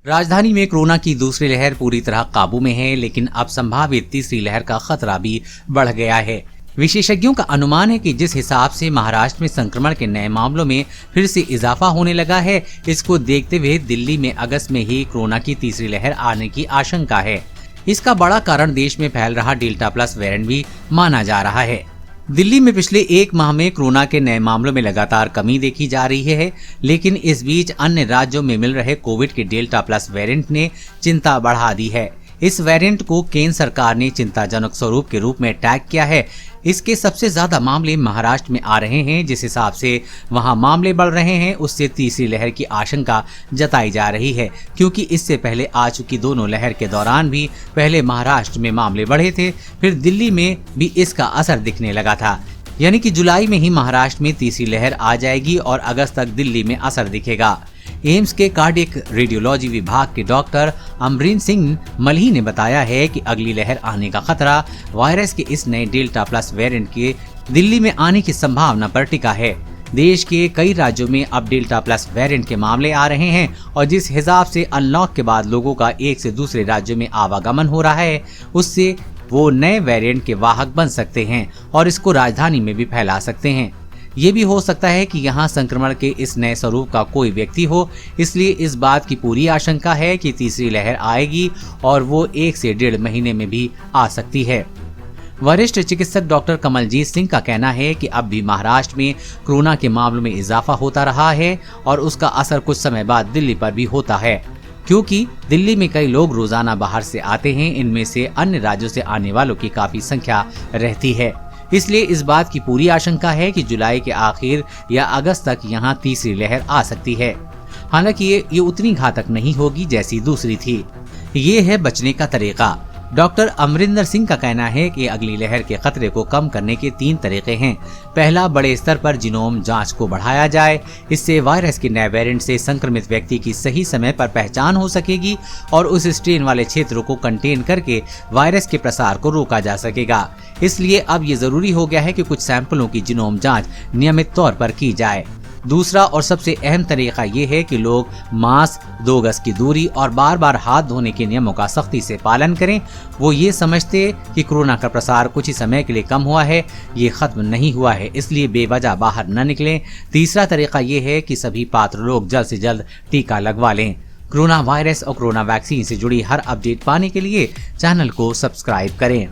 राजधानी में कोरोना की दूसरी लहर पूरी तरह काबू में है, लेकिन अब संभावित तीसरी लहर का खतरा भी बढ़ गया है। विशेषज्ञों का अनुमान है कि जिस हिसाब से महाराष्ट्र में संक्रमण के नए मामलों में फिर से इजाफा होने लगा है, इसको देखते हुए दिल्ली में अगस्त में ही कोरोना की तीसरी लहर आने की आशंका है। इसका बड़ा कारण देश में फैल रहा डेल्टा प्लस वेरिएंट भी माना जा रहा है। दिल्ली में पिछले एक माह में कोरोना के नए मामलों में लगातार कमी देखी जा रही है, लेकिन इस बीच अन्य राज्यों में मिल रहे कोविड के डेल्टा प्लस वेरिएंट ने चिंता बढ़ा दी है। इस वेरिएंट को केंद्र सरकार ने चिंताजनक स्वरूप के रूप में टैग किया है। इसके सबसे ज्यादा मामले महाराष्ट्र में आ रहे हैं। जिस हिसाब से वहां मामले बढ़ रहे हैं, उससे तीसरी लहर की आशंका जताई जा रही है, क्योंकि इससे पहले आ चुकी दोनों लहर के दौरान भी पहले महाराष्ट्र में मामले बढ़े थे, फिर दिल्ली में भी इसका असर दिखने लगा था। यानी कि जुलाई में ही महाराष्ट्र में तीसरी लहर आ जाएगी और अगस्त तक दिल्ली में असर दिखेगा। एम्स के कार्डियक रेडियोलॉजी विभाग के डॉक्टर अमरींदर सिंह मल्ही ने बताया है कि अगली लहर आने का खतरा वायरस के इस नए डेल्टा प्लस वेरिएंट के दिल्ली में आने की संभावना पर टिका है। देश के कई राज्यों में अब डेल्टा प्लस वेरिएंट के मामले आ रहे हैं और जिस हिसाब से अनलॉक के बाद लोगों का एक से दूसरे राज्यों में आवागमन हो रहा है, उससे वो नए वेरिएंट के वाहक बन सकते हैं और इसको राजधानी में भी फैला सकते हैं। ये भी हो सकता है कि यहाँ संक्रमण के इस नए स्वरूप का कोई व्यक्ति हो, इसलिए इस बात की पूरी आशंका है कि तीसरी लहर आएगी और वो 1 से 1.5 महीने में भी आ सकती है। वरिष्ठ चिकित्सक डॉक्टर कमलजीत सिंह का कहना है कि अब भी महाराष्ट्र में कोरोना के मामलों में इजाफा होता रहा है और उसका असर कुछ समय बाद दिल्ली पर भी होता है, क्योंकि दिल्ली में कई लोग रोजाना बाहर से आते हैं। इनमें से अन्य राज्यों से आने वालों की काफी संख्या रहती है। इसलिए इस बात की पूरी आशंका है कि जुलाई के आखिर या अगस्त तक यहाँ तीसरी लहर आ सकती है। हालांकि ये उतनी घातक नहीं होगी जैसी दूसरी थी। ये है बचने का तरीका। डॉक्टर अमरिंदर सिंह का कहना है कि अगली लहर के खतरे को कम करने के 3 तरीके हैं। पहला, बड़े स्तर पर जीनोम जांच को बढ़ाया जाए। इससे वायरस के नए वेरिएंट से संक्रमित व्यक्ति की सही समय पर पहचान हो सकेगी और उस स्ट्रेन वाले क्षेत्रों को कंटेन करके वायरस के प्रसार को रोका जा सकेगा। इसलिए अब ये जरूरी हो गया है कि कुछ सैंपलों की जीनोम जांच नियमित तौर पर की जाए। दूसरा और सबसे अहम तरीका ये है कि लोग मास्क, 2 गज की दूरी और बार बार हाथ धोने के नियमों का सख्ती से पालन करें। वो ये समझते कि कोरोना का प्रसार कुछ ही समय के लिए कम हुआ है, ये खत्म नहीं हुआ है, इसलिए बेवजह बाहर न निकलें। तीसरा तरीका ये है कि सभी पात्र लोग जल्द से जल्द टीका लगवा लें। कोरोना वायरस और कोरोना वैक्सीन से जुड़ी हर अपडेट पाने के लिए चैनल को सब्सक्राइब करें।